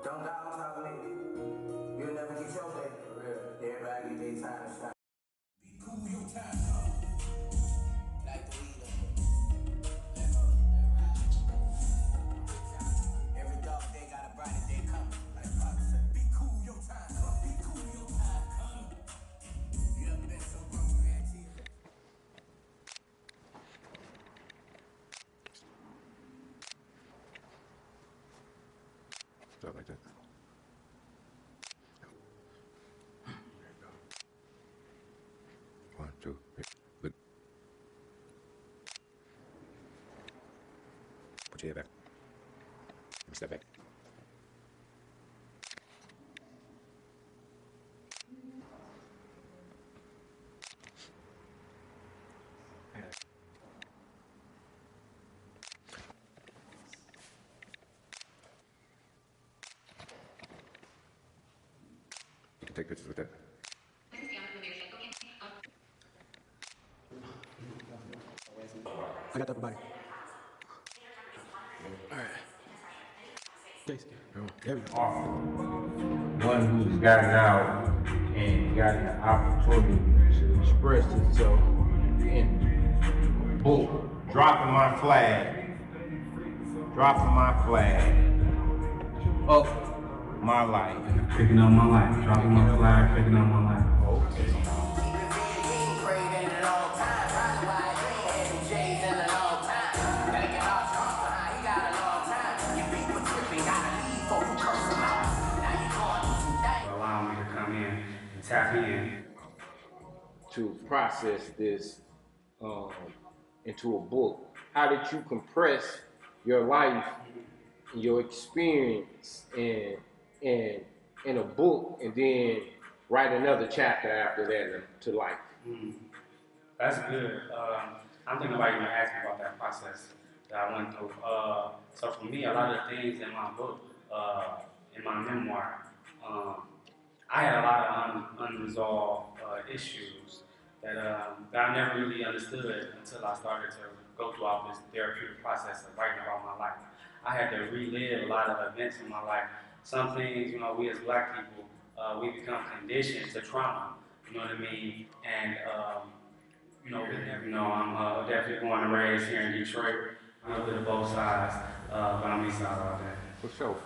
Don't dog talk nigga. You'll never get your day for real. Everybody get their time to shine. Be cool, your time come. Like the weed every dog day got a brighter day coming. Like Papa said, be cool, your time come. Be cool, your time come. You ever been so hungry at tears? Stuff like that. One, two, three. Good. Put your head back. Step back. You can take pictures with that. I got the upper body. Alright. Jason. There we go. One who's gotten out and gotten the opportunity to express itself in book, dropping my flag of my life. Picking up my life, dropping my flag, picking up my life. Okay. Allow me to come in and tap in. To process this into a book. How did you compress your life, your experience in a book, and then write another chapter after that to life? That's good. I'm thinking about you asking about that process that I went through. So for me, a lot of things in my book, in my memoir, I had a lot of unresolved issues that I never really understood until I started to go through all this therapeutic process of writing about my life. I had to relive a lot of events in my life. Some things, we as black people, we become conditioned to trauma. You know what I mean? And I'm definitely born and raised here in Detroit. A little bit of both sides, but I'm east side all day. For sure.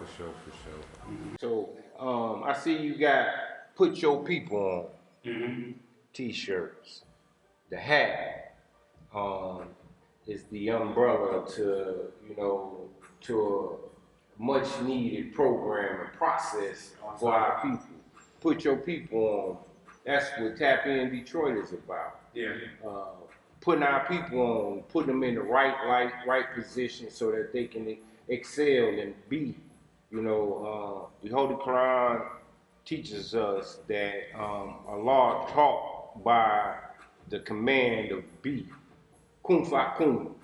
So I see you got "Put Your People On" t-shirts. The hat is the umbrella to a much needed program and process for our people. Put your people on. That's what Tap In Detroit is about. Yeah. Putting our people on, putting them in the right position so that they can excel and be. The Holy Quran teaches us that Allah taught by the command of be, kun fakun,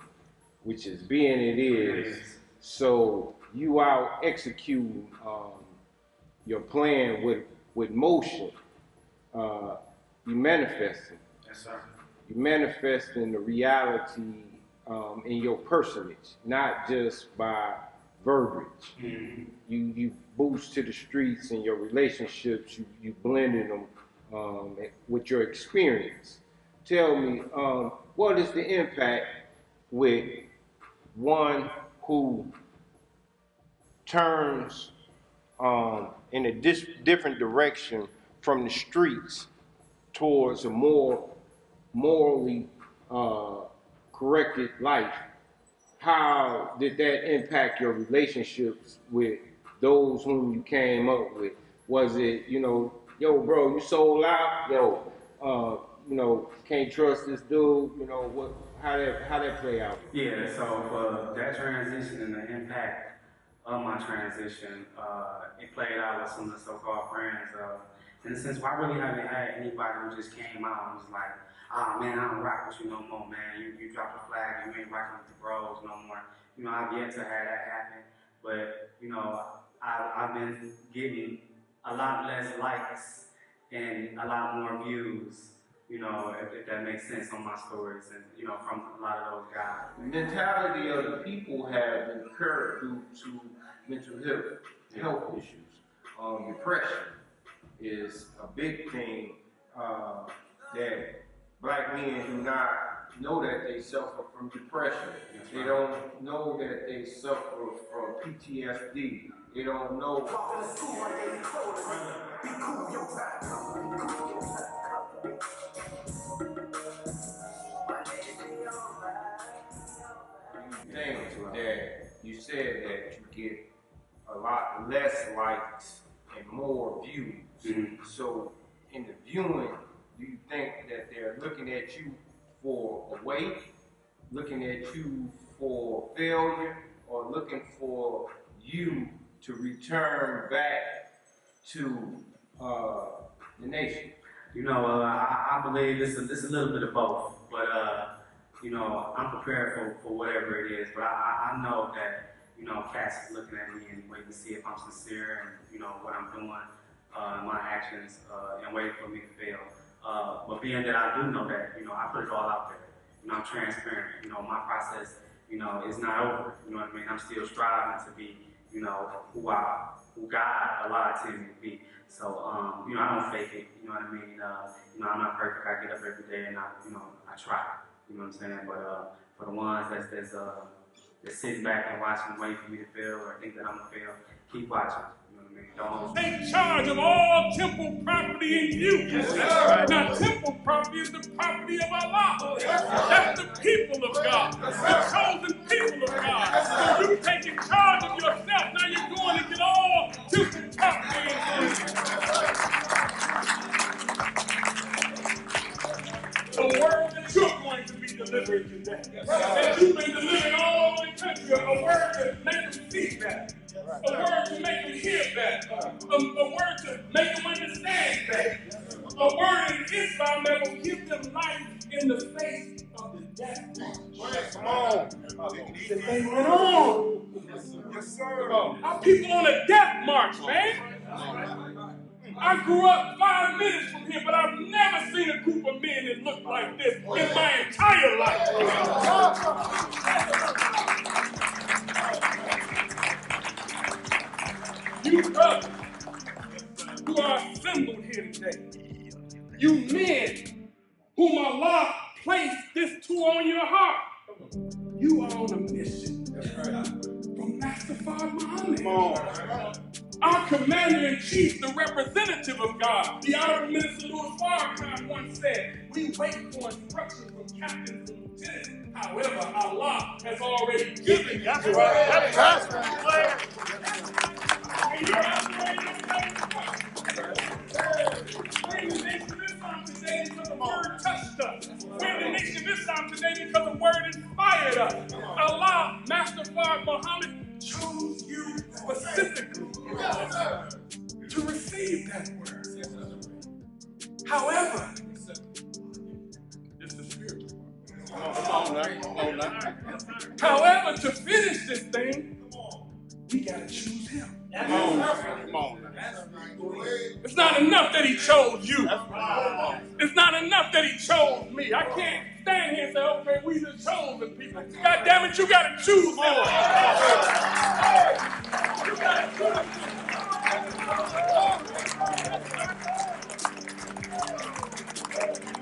which is being it is. So you out execute your plan with motion. You manifesting. Yes, sir. You manifesting the reality in your personage, not just by verbiage. You boost to the streets and your relationships. You blending them with your experience. Tell me, what is the impact with one who turns in a different direction from the streets towards a more morally corrected life? How did that impact your relationships with those whom you came up with? Was it, yo, bro, you sold out? Yo, can't trust this dude? How that play out? Yeah, so for that transition and the impact of my transition, it played out with some of the so-called friends. In a sense, I really haven't had anybody who just came out and was like, "Ah, man, I don't rock with you no more, man. You dropped the flag, you ain't rocking with the bros no more." I've yet to have that happen, but I've been getting a lot less likes and a lot more views. If that makes sense on my stories, and from a lot of those guys. The mentality of the people have been curbed due to mental health health issues. Depression is a big thing that black men do not know that they suffer from depression. They don't know that they suffer from PTSD. They don't know. Things that you said that you get a lot less likes and more views. Mm-hmm. So in the viewing, do you think that they're looking at you for a weight, looking at you for failure, or looking for you to return back to the nation? You know, I believe this is a little bit of both, but you know, I'm prepared for whatever it is. But I know that, you know, cats is looking at me and waiting to see if I'm sincere and, you know, what I'm doing, my actions, and waiting for me to fail. But being that I do know that, you know, I put it all out there. You know, I'm transparent. You know, my process, you know, is not over. You know what I mean? I'm still striving to be, you know, who God allowed me to be. So, you know, I don't fake it. You know what I mean? You know, I'm not perfect. I get up every day and I try. You know what I'm saying? But for the ones that's sitting back and watching, waiting for me to fail or think that I'm gonna fail, keep watching. You know what I mean? Don't take charge of all temple property in you. Yes, now, temple property is the property of Allah. That's the people of God, the chosen people of God. So you taking charge of yourself. Now you're going to get all temple property in you. A word that you're going to be delivered today. That you've been delivered all over the country. A word to make them see better. A word to make them hear better. A word to make them understand better. A word in Islam that will give them life in the face of the death. Come on. They went on. Yes, sir. Our people on a death march, man. I grew up 5 minutes from here, but I've never seen a group of men that look like this in my entire life. You brothers who are assembled here today, you men whom Allah placed this tool on your heart, you are on a mission from Master Fard Muhammad. Our commander-in-chief, the representative of God, the Honorable Minister Louis Farrakhan once said, we wait for instruction from captains and lieutenants. However, Allah has already given. That's right. That's right. And you're operating on we're in the Nation of Islam today because the word touched us. We're in the Nation of Islam today because the word inspired us. Allah, Master Fard Muhammad, chose you specifically to receive that word. However, this is spiritual. However, to finish this thing, we gotta choose him. Come on. It's not enough that he chose you. It's not enough that he chose me. I can't stand here and say, okay, we the chosen people. God damn it, you gotta choose him.